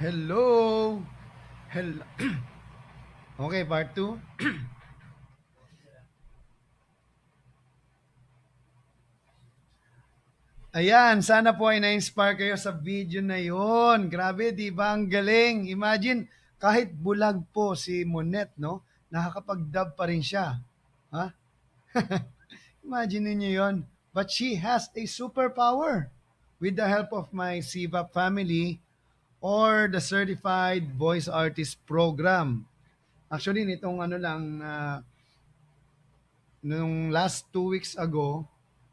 Hello! Hello! Okay, part 2. Ayan, sana po ay na-inspire kayo sa video na yon. Grabe, di ba? Ang galing. Imagine, kahit bulag po si Monet, no? Nakakapag-dub pa rin siya. Ha? Imagine niyo yon. But she has a superpower. With the help of my CVAP family or the Certified Voice Artist Program. Actually, nitong ano lang, nung last 2 weeks ago,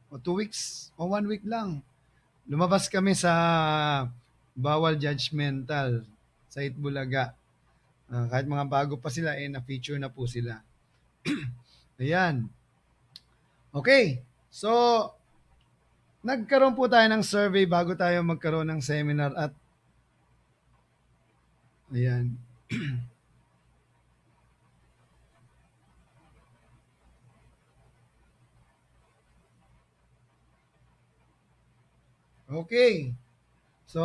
o 2 weeks, o 1 week lang, lumabas kami sa Bawal Judgmental sa Itbulaga. Kahit mga bago pa sila, na-feature na po sila. Ayan. Okay. So, nagkaroon po tayo ng survey bago tayo magkaroon ng seminar at ayan. Okay. So,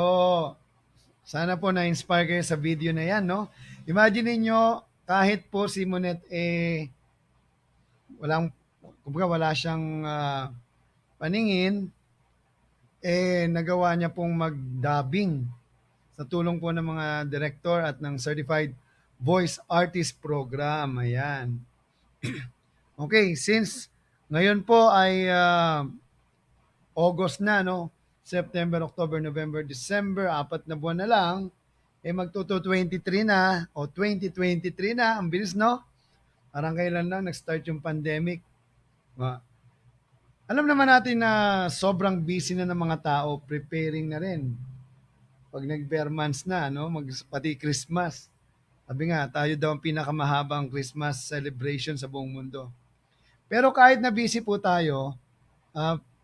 sana po na-inspire kayo sa video na yan, no? Imagine niyo kahit po si Monet walang, kumbaga wala siyang paningin, nagawa niya pong mag-dubbing sa tulong po ng mga director at ng Certified Voice Artist Program. Ayan. Okay, since ngayon po ay August na, no? September, October, November, December, 4 na buwan na lang, magtuto 23 na o 2023 na. Ang bilis, no? Parang kailan lang nag-start yung pandemic. Alam naman natin na sobrang busy na ng mga tao, preparing na rin. Pag nag-bare months na, no? Pati Christmas. Sabi nga, tayo daw ang pinakamahabang Christmas celebration sa buong mundo. Pero kahit na busy po tayo,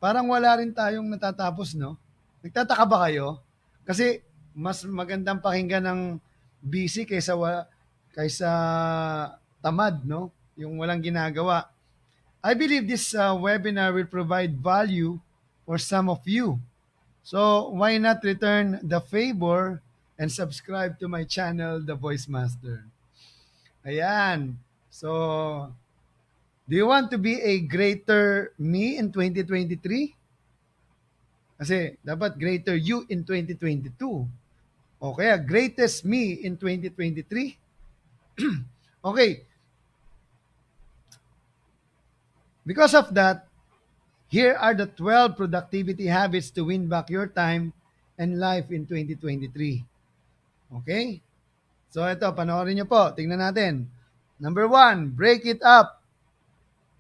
parang wala rin tayong natatapos, no? Nagtataka ba kayo? Kasi mas magandang pakinggan ng busy kaysa tamad, no? Yung walang ginagawa. I believe this webinar will provide value for some of you. So why not return the favor and subscribe to my channel, The Voice Master. Ayan. So, do you want to be a greater me in 2023? Kasi dapat greater you in 2022. O kaya greatest me in 2023. Okay. Because of that, here are the 12 productivity habits to win back your time and life in 2023. Okay? So ito, panoorin nyo po. Tingnan natin. Number 1, break it up.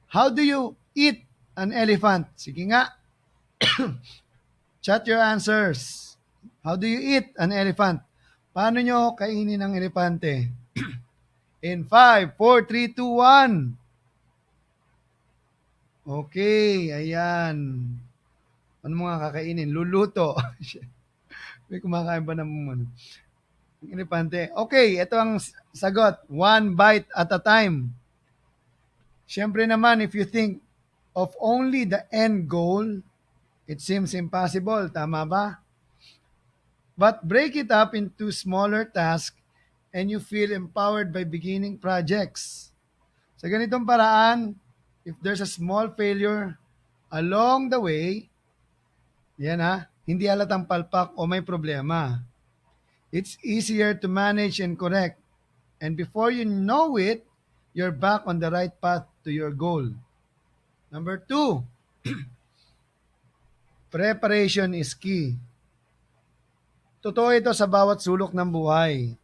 How do you eat an elephant? Sige nga. Chat your answers. How do you eat an elephant? Paano nyo kainin ang elepante? In 5, 4, 3, 2, 1. Okay, ayan. Ano mga kakainin? Luluto. May kumakain ba ng elepante? Okay, ito ang sagot. 1 bite at a time. Siyempre naman, if you think of only the end goal, it seems impossible. Tama ba? But break it up into smaller tasks and you feel empowered by beginning projects. Sa ganitong paraan, if there's a small failure along the way, hindi halatang palpak o may problema. It's easier to manage and correct. And before you know it, you're back on the right path to your goal. Number 2, preparation is key. Totoo ito sa bawat sulok ng buhay.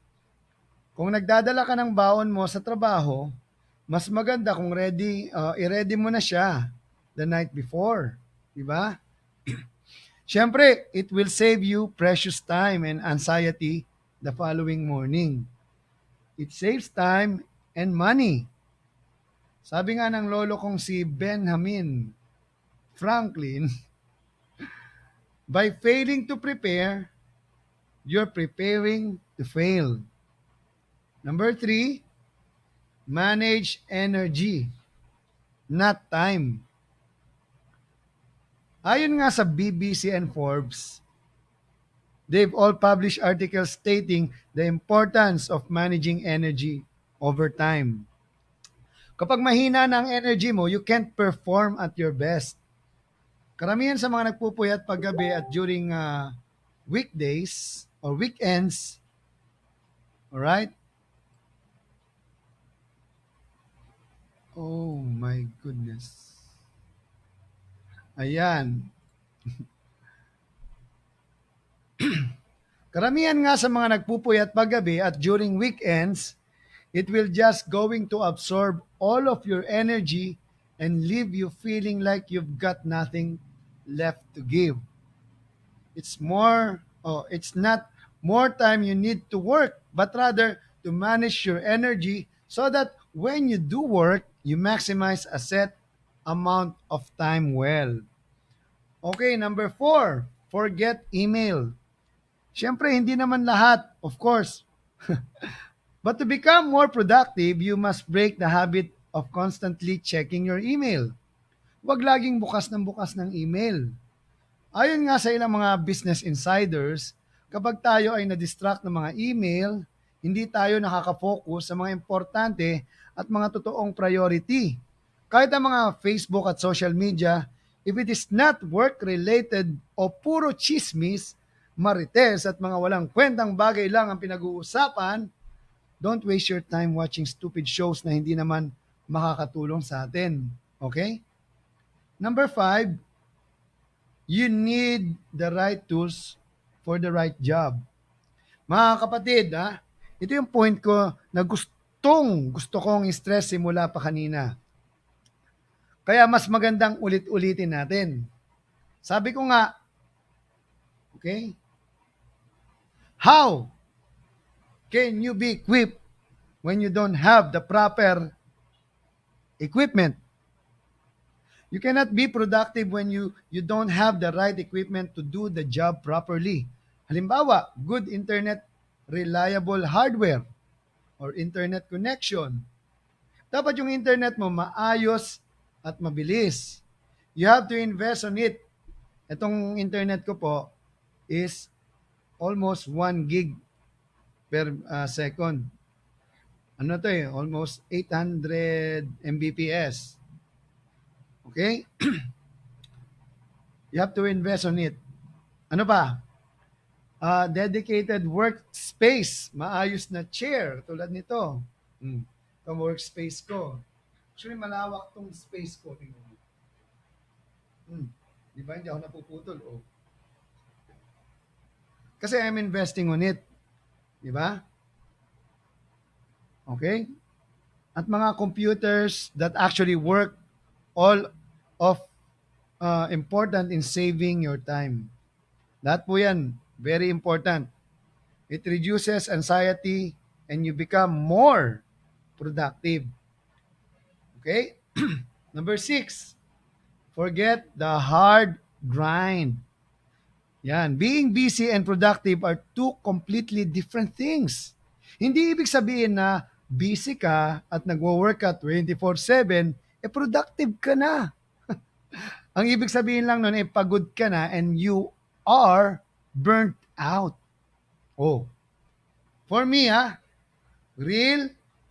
Kung nagdadala ka ng baon mo sa trabaho, mas maganda kung i-ready mo na siya the night before. Diba? Siyempre, it will save you precious time and anxiety the following morning. It saves time and money. Sabi nga ng lolo kong si Benjamin Franklin, by failing to prepare, you're preparing to fail. Number 3, manage energy, not time. Ayon nga sa BBC and Forbes, They've all published articles stating the importance of managing energy over time. Kapag mahina na ang energy mo, you can't perform at your best. Karamihan sa mga nagpupuyat paggabi at during weekdays or weekends, alright? Oh my goodness. Ayan. Karamihan nga sa mga nagpupuyat paggabi at during weekends, it will just going to absorb all of your energy and leave you feeling like you've got nothing left to give. It's not more time you need to work, but rather to manage your energy so that when you do work, you maximize a set amount of time well. Okay, number 4, forget email. Siyempre, hindi naman lahat, of course. But to become more productive, you must break the habit of constantly checking your email. Huwag laging bukas ng email. Ayon nga sa ilang mga business insiders, kapag tayo ay na-distract ng mga email, hindi tayo nakaka-focus sa mga importante at mga totoong priority. Kahit ang mga Facebook at social media, if it is not work-related o puro chismis, marites at mga walang kwentang bagay lang ang pinag-uusapan, don't waste your time watching stupid shows na hindi naman makakatulong sa atin. Okay? Number 5, you need the right tools for the right job. Mga kapatid, ito yung point ko na gusto kong stress simula pa kanina. Kaya mas magandang ulit-ulitin natin. Sabi ko nga, okay, how can you be equipped when you don't have the proper equipment? You cannot be productive when you don't have the right equipment to do the job properly. Halimbawa, good internet, reliable hardware, or internet connection. Dapat yung internet mo maayos at mabilis. You have to invest on it. Itong internet ko po is almost 1 gig per second. Ano to eh? Almost 800 Mbps. Okay? You have to invest on it. Ano pa? Dedicated workspace. Maayos na chair. Tulad nito. Itong workspace ko. Actually, malawak tong space ko. Tingnan mo. Di ba? Hindi ako napuputol. Oh. Kasi I'm investing on it. Di ba? Okay? At mga computers that actually work all of important in saving your time. Lahat po yan, very important. It reduces anxiety and you become more productive. Okay? Number 6, forget the hard grind. Yan, being busy and productive are two completely different things. Hindi ibig sabihin na busy ka at nagwo-work ka 24/7, productive ka na. Ang ibig sabihin lang nun, pagod ka na and you are burnt out. Oh. For me, real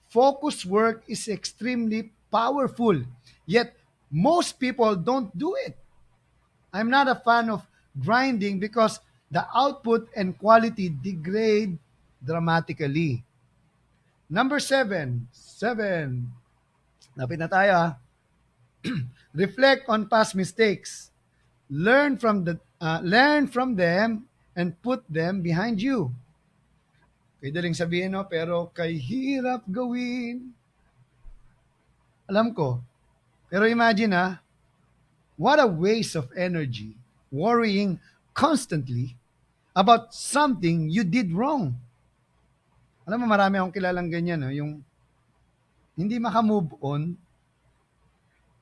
focus work is extremely powerful. Yet, most people don't do it. I'm not a fan of grinding because the output and quality degrade dramatically. Number 7. Lapit na tayo Reflect on past mistakes. Learn from them and put them behind you. Kay daling sabihin pero kay hirap gawin. Alam ko. Pero imagine what a waste of energy worrying constantly about something you did wrong. Alam mo, marami akong kilalang ganyan, yung hindi makamove on,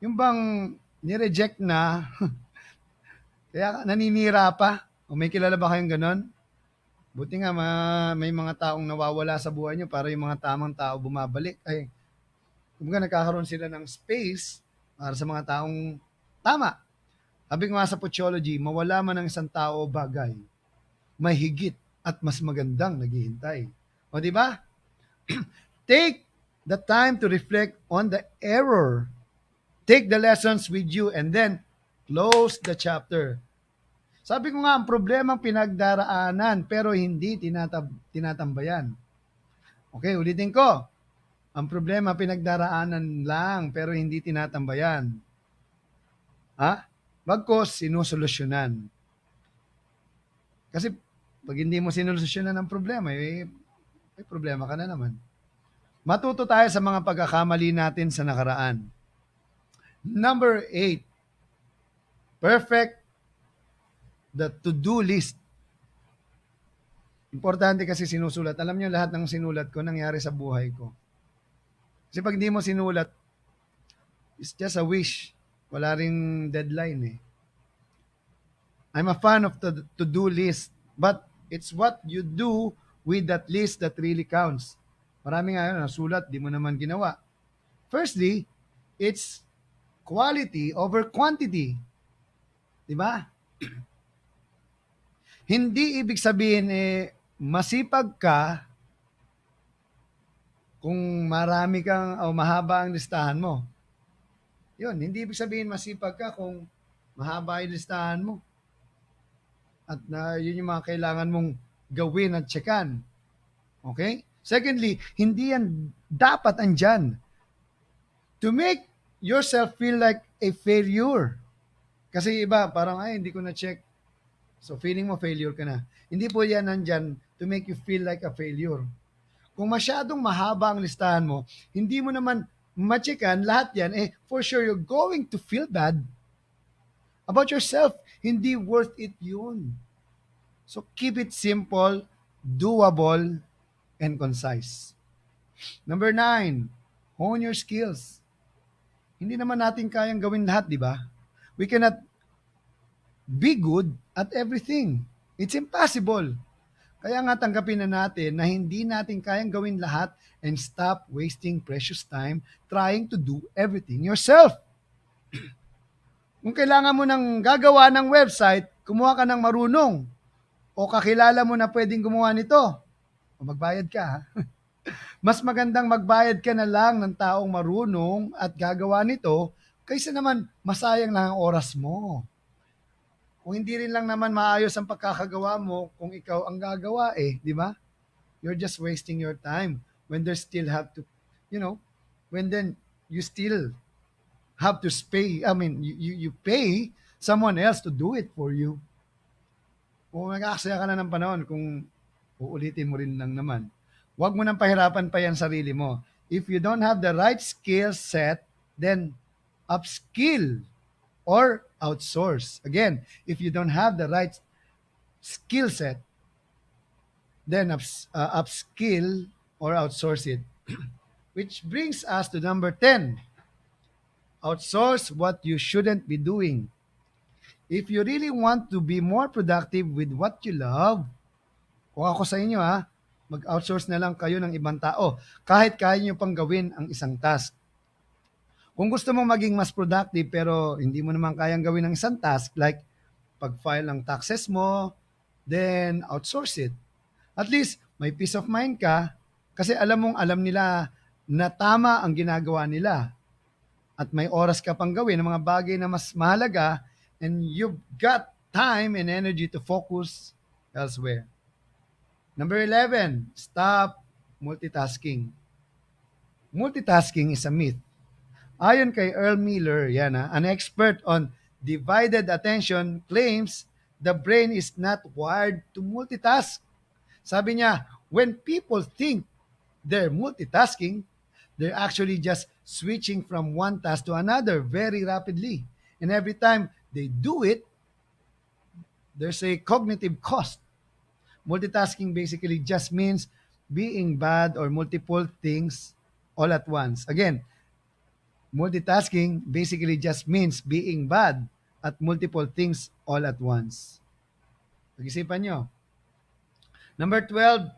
yung bang nireject na, kaya naninira pa. O may kilala ba kayong ganon? Buti nga may mga taong nawawala sa buhay nyo para yung mga tamang tao bumabalik. Ay, kumbaga nagkakaroon sila ng space para sa mga taong tama. Sabi ko nga sa Pochology, mawala man ng isang tao o bagay, may higit at mas magandang naghihintay. O di ba? Take the time to reflect on the error. Take the lessons with you and then close the chapter. Sabi ko nga, ang problema ang pinagdaraanan pero hindi tinatambayan. Okay, ulitin ko. Ang problema pinagdaraanan lang pero hindi tinatambayan. Ha? Bagkos sinusolusyonan. Kasi pag hindi mo sinusolusyonan ang problema, may problema ka na naman. Matuto tayo sa mga pagkakamali natin sa nakaraan. Number 8, perfect the to-do list. Importante kasi sinusulat. Alam niyo lahat ng sinulat ko nangyari sa buhay ko. Kasi pag hindi mo sinulat, it's just a wish. Wala ring deadline eh. I'm a fan of the to-do list, but it's what you do with that list that really counts. Marami nga yun, nasulat, di mo naman ginawa. Firstly, it's quality over quantity. Di ba? Hindi ibig sabihin masipag ka kung marami kang o mahaba ang listahan mo. Yun, hindi ibig sabihin masipag ka kung mahaba yung listahan mo. At yun yung mga kailangan mong gawin at tsekan. Okay? Secondly, hindi yan dapat andyan to make yourself feel like a failure. Kasi iba, parang, hindi ko na-check. So, feeling mo failure ka na. Hindi po yan nandyan to make you feel like a failure. Kung masyadong mahaba ang listahan mo, hindi mo naman matchekan lahat yan, for sure you're going to feel bad about yourself. Hindi worth it yun. So, keep it simple, doable, and concise. Number 9, hone your skills. Hindi naman natin kayang gawin lahat, di ba? We cannot be good at everything. It's impossible. Kaya nga tanggapin na natin na hindi natin kayang gawin lahat and stop wasting precious time trying to do everything yourself. Kung kailangan mo ng gagawa ng website, kumuha ka ng marunong o kakilala mo na pwedeng gumawa nito. O magbayad ka, ha? Mas magandang magbayad ka na lang ng taong marunong at gagawa nito kaysa naman masayang lang ang oras mo. Kung hindi rin lang naman maayos ang pagkakagawa mo kung ikaw ang gagawa di ba? You're just wasting your time when there still have to, when then you still have to pay, you pay someone else to do it for you. Kung nag-aaksaya ka na ng panahon, kung uulitin mo rin lang naman, huwag mo nang pahirapan pa yan sarili mo. If you don't have the right skill set, then upskill or outsource. Again, if you don't have the right skill set, then upskill or outsource it. Which brings us to number 10. Outsource what you shouldn't be doing. If you really want to be more productive with what you love, kung ako sa inyo mag-outsource na lang kayo ng ibang tao kahit kaya nyo pang gawin ang isang task. Kung gusto mong maging mas productive pero hindi mo naman kayang gawin ang isang task like pag-file ng taxes mo, then outsource it. At least may peace of mind ka kasi alam nila na tama ang ginagawa nila. At may oras ka pang gawin ng mga bagay na mas mahalaga and you've got time and energy to focus elsewhere. Number 11, stop multitasking. Multitasking is a myth. Ayon kay Earl Miller, an expert on divided attention, claims the brain is not wired to multitask. Sabi niya, when people think they're multitasking, they're actually just switching from one task to another very rapidly. And every time they do it, there's a cognitive cost. Multitasking basically just means being bad or multiple things all at once. Again, multitasking basically just means being bad at multiple things all at once. Pag-isipan nyo. Number 12,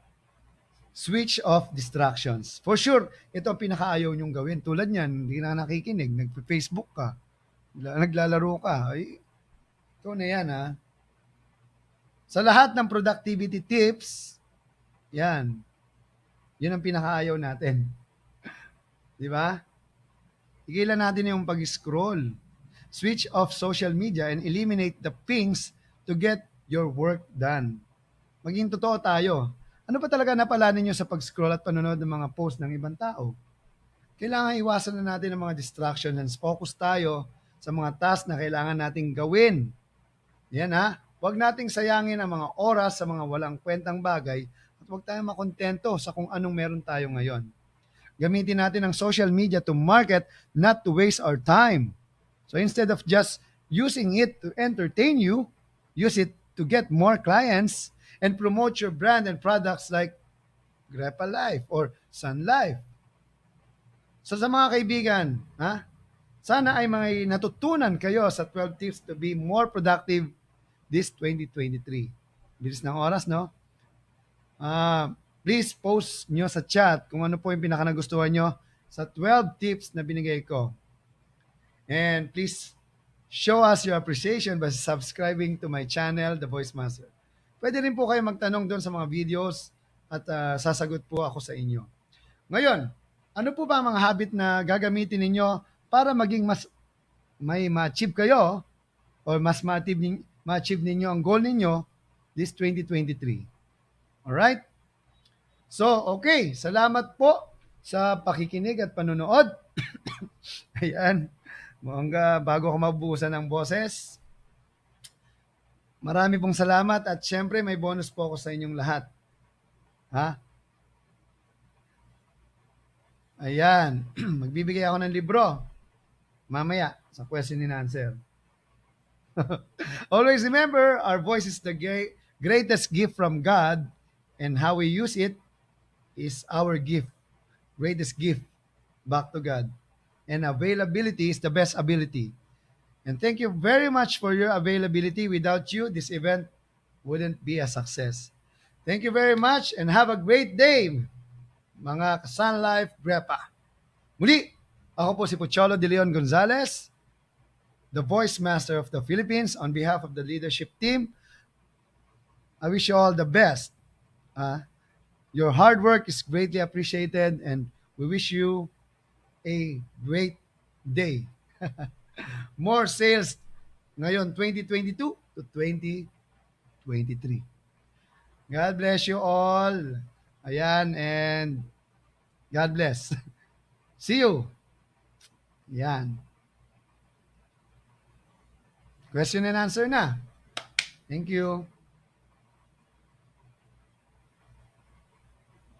switch off distractions. For sure, ito ang pinakaayaw nyong gawin. Tulad niyan, hindi na nakikinig, nag-Facebook ka, naglalaro ka, ikaw na yan Sa lahat ng productivity tips, yan, yun ang pinakaayaw natin. Di ba? Tigilan natin yung pag-scroll. Switch off social media and eliminate the pings to get your work done. Maging totoo tayo. Ano pa talaga napala ninyo sa pag-scroll at panonood ng mga post ng ibang tao? Kailangan iwasan na natin ang mga distractions and focus tayo sa mga task na kailangan nating gawin. Yan ha. Huwag nating sayangin ang mga oras sa mga walang kwentang bagay at huwag tayong makontento sa kung anong meron tayo ngayon. Gamitin natin ang social media to market, not to waste our time. So instead of just using it to entertain you, use it to get more clients and promote your brand and products like Grepa Life or Sun Life. So sa mga kaibigan, sana ay may natutunan kayo sa 12 tips to be more productive this 2023. Bilis ng oras, no? Please post nyo sa chat kung ano po yung pinaka-nagustuhan nyo sa 12 tips na binigay ko. And please show us your appreciation by subscribing to my channel, The Voice Master. Pwede rin po kayo magtanong doon sa mga videos at sasagot po ako sa inyo. Ngayon, ano po ba ang mga habit na gagamitin ninyo para maging mas may ma-achieve kayo or mas ma-achieve ninyo ang goal ninyo this 2023? Alright? So, okay. Salamat po sa pakikinig at panonood. Ayan. Mukhang bago ako mabuhusan ng boses. Marami pong salamat at syempre may bonus po ako sa inyong lahat. Ha? Ayan. Magbibigay ako ng libro. Mamaya sa question and answer. Always remember, our voice is the greatest gift from God and how we use it is our gift. Greatest gift back to God. And availability is the best ability. And thank you very much for your availability. Without you, this event wouldn't be a success. Thank you very much and have a great day, mga Sun Life Grepa. Muli, ako po si Pocholo De Leon Gonzalez, the Voice Master of the Philippines. On behalf of the leadership team, I wish you all the best. Your hard work is greatly appreciated and we wish you a great day. More sales ngayon 2022 to 2023. God bless you all. Ayan, and God bless. See you. Yan. Question and answer na. Thank you.